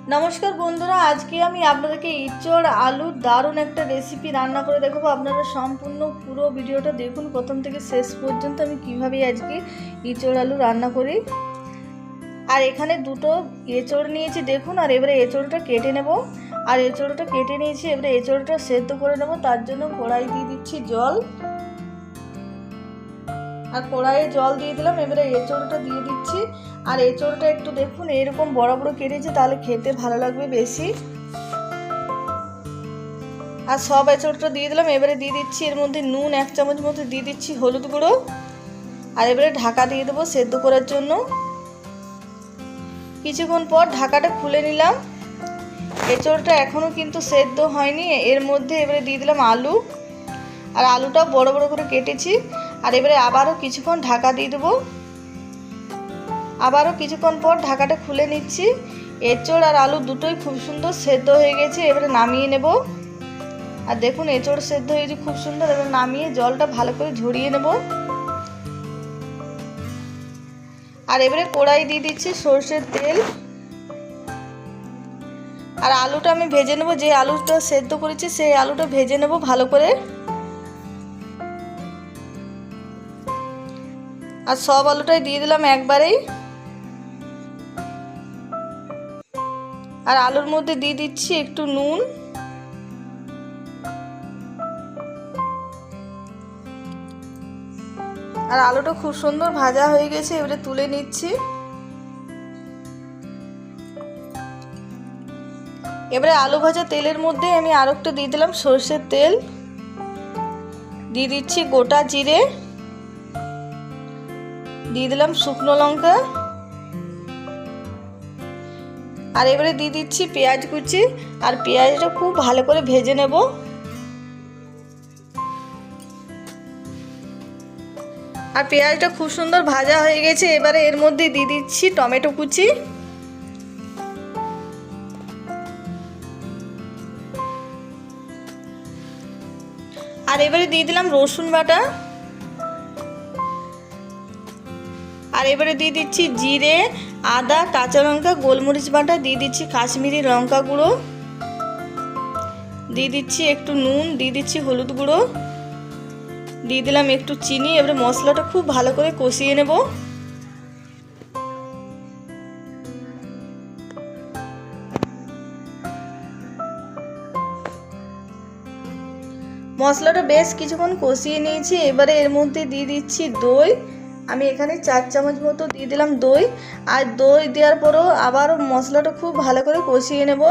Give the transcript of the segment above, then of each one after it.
नमस्कार बंधुरा आज के आमी आपनादेरके इचड़ आलूर दारुण एक रेसिपि रान्ना करे देखाबो। आपनारा सम्पूर्ण पुरो भिडियोटा देखुन प्रथम थेके शेष पर्यन्त आमी किभाबे आजके इचड़ आलू रान्ना करी। और एखाने दुटो एचड़ नियेछि देखुन। और एबारे एचड़टा केटे नेब। और एचड़टा केटे नियेछि एबारे एचड़टा सेদ্ধ करे नेब। तार जोन्नो कड़ाई दिये दिচ্ছি जल। और कड़ाइए जल दिए दिलाम। एबारे एचड़टा दिए दिচ্ছি। और एचड़टा एकटु देखुन एरकम बड़ बड़ केटेछि ताहले खेते भालो लागबे बेशी। और सब एचड़टा दिए दिलाम। एबारे दिए दिচ্ছি एर मধ্যে নুন 1 চামচ মতো দিয়ে দিচ্ছি হলুদ গুঁড়ো। और एबारे ढाका দিয়ে দেব সেদ্ধ করার জন্য। কিছুক্ষণ পর ঢাকাটা খুলে নিলাম। এচড়টা এখনো কিন্তু সেদ্ধ হয়নি। এর মধ্যে এবারে দিয়ে দিলাম আলু। আর আলুটা বড় বড় করে কেটেছি। আর এবারে আবারও কিছুক্ষণ ঢাকা দিয়ে দেব। আবারও কিছুক্ষণ পর ঢাকাটা খুলে নিচ্ছি। এচড় আর আলু দুটোই খুব সুন্দর সেদ্ধ হয়ে গেছে। এবারে নামিয়ে নেব। আর দেখুন এচড় সেদ্ধ হয়েছে খুব সুন্দর। এবারে নামিয়ে জলটা ভালো করে ঝরিয়ে নেব। আর এবারে কড়াই দিয়ে দিচ্ছি সরষের তেল। আর আলুটা আমি ভেজে নেব। যে আলুটা সেদ্ধ করেছি সেই আলুটা ভেজে নেব ভালো করে। আর সব আলুটাই দিয়ে দিলাম একবারেই। আর আলুর মধ্যে দিয়ে দিচ্ছি একটু নুন। আর আলুটা খুব সুন্দর ভাজা হয়ে গেছে। এবারে তুলে নিচ্ছি। এবারে আলু ভাজা তেলের মধ্যে আমি আরেকটু দিয়ে দিলাম সরষের তেল। দিয়ে দিচ্ছি গোটা জিরে। দিয়ে দিলাম শুকনো লঙ্কা। আর এবারে দিয়ে দিচ্ছি পেঁয়াজ কুচি। আর পেঁয়াজটা খুব ভালো করে ভেজে নেব। আর পেঁয়াজটা খুব সুন্দর ভাজা হয়ে গেছে। এবারে এর মধ্যে দিয়ে দিচ্ছি টমেটো কুচি। আর এবারে দিয়ে দিলাম রসুন বাটা। আর এবারে দিয়ে দিচ্ছি জিরে, আদা, কাঁচা লঙ্কা, গোলমরিচ বাটা। দিয়ে দিচ্ছি কাশ্মীরি লঙ্কা গুঁড়ো। দিয়ে দিচ্ছি একটু নুন। দিয়ে দিচ্ছি হলুদ গুঁড়ো। দিয়ে দিলাম একটু চিনি। এবারে মশলাটা খুব ভালো করে কষিয়ে নেব। মশলাটা বেশ কিছুক্ষণ কষিয়ে নিয়েছি। এবারে এর মধ্যে দিয়ে দিচ্ছি দই। আমি এখানে 4 চামচ মতো দিয়ে দিলাম দই। আর দই দেওয়ার পরও আবার মশলাটা খুব ভালো করে কষিয়ে নেব।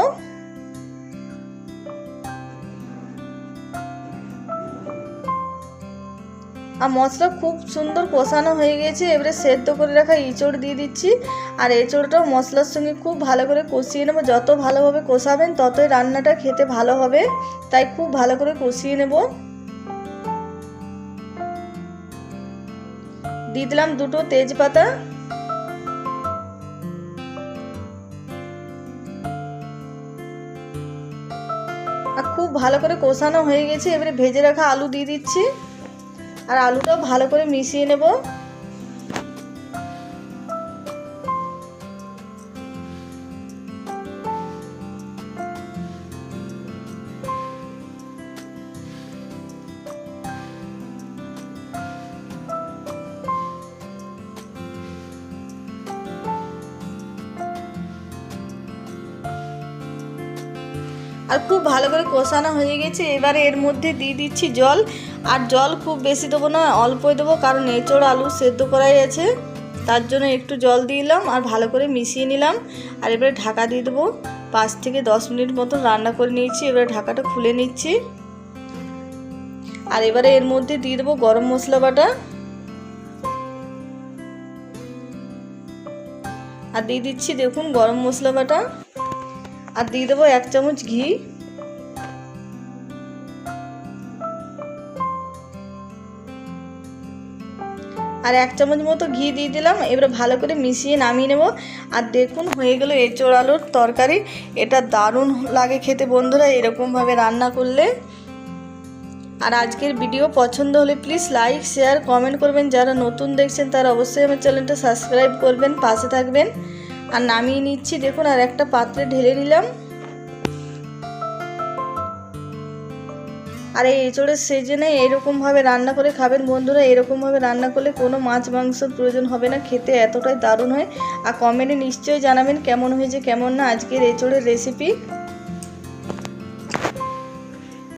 আর মশলা খুব সুন্দর কষানো হয়ে গেছে। এবারে সেদ্ধ করে রাখা এঁচড় দিয়ে দিচ্ছি। আর এঁচড়টাও মশলার সঙ্গে খুব ভালো করে কষিয়ে নেব। যত ভালোভাবে কষাবেন ততই রান্নাটা খেতে ভালো হবে। তাই খুব ভালো করে কষিয়ে নেব। দিয়ে দিলাম দুটো তেজপাতা। আর খুব ভালো করে কষানো হয়ে গেছে। এবারে ভেজে রাখা আলু দিয়ে দিচ্ছি। আর আলুটাও ভালো করে মিশিয়ে নেব। আর খুব ভালো করে কষানো হয়ে গেছে। এবারে এর মধ্যে দিয়ে দিচ্ছি জল। আর জল খুব বেশি দেবো না, অল্পই দেবো, কারণ এঁচড় আলু সেদ্ধ করাই আছে। তার জন্য একটু জল দিলাম আর ভালো করে মিশিয়ে নিলাম। আর এবারে ঢাকা দিয়ে দেবো। 5 থেকে 10 মিনিট মতো রান্না করে নিয়েছি। এবারে ঢাকাটা খুলে নিচ্ছি। আর এবারে এর মধ্যে দিয়ে দেবো গরম মশলা বাটা। আর দিয়ে দিচ্ছি দেখুন গরম মশলা বাটা। আর দিয়ে দেবো 1 চামচ ঘি। আর 1 চামচ মতো ঘি দিয়ে দিলাম। এবারে ভালো করে মিশিয়ে নামিয়ে নেব। আর দেখুন হয়ে গেল এঁচড় আলুর তরকারি। এটা দারুণ লাগে খেতে বন্ধুরা এরকমভাবে রান্না করলে। আর আজকের ভিডিও পছন্দ হলে প্লিজ লাইক শেয়ার কমেন্ট করবেন। যারা নতুন দেখছেন তারা অবশ্যই আমার চ্যানেলটা সাবস্ক্রাইব করবেন, পাশে থাকবেন। আর নামিয়ে নিচ্ছি দেখুন, আর একটা পাত্রে ঢেলে নিলাম। আর এই এঁচোড়ের সিজনে এরকমভাবে রান্না করে খাবেন বন্ধুরা। এরকমভাবে রান্না করলে কোনো মাছ মাংসর প্রয়োজন হবে না, খেতে এতটাই দারুণ হয়। আর কমেন্টে নিশ্চয়ই জানাবেন কেমন হয়েছে কেমন না আজকের এঁচোড়ের রেসিপি।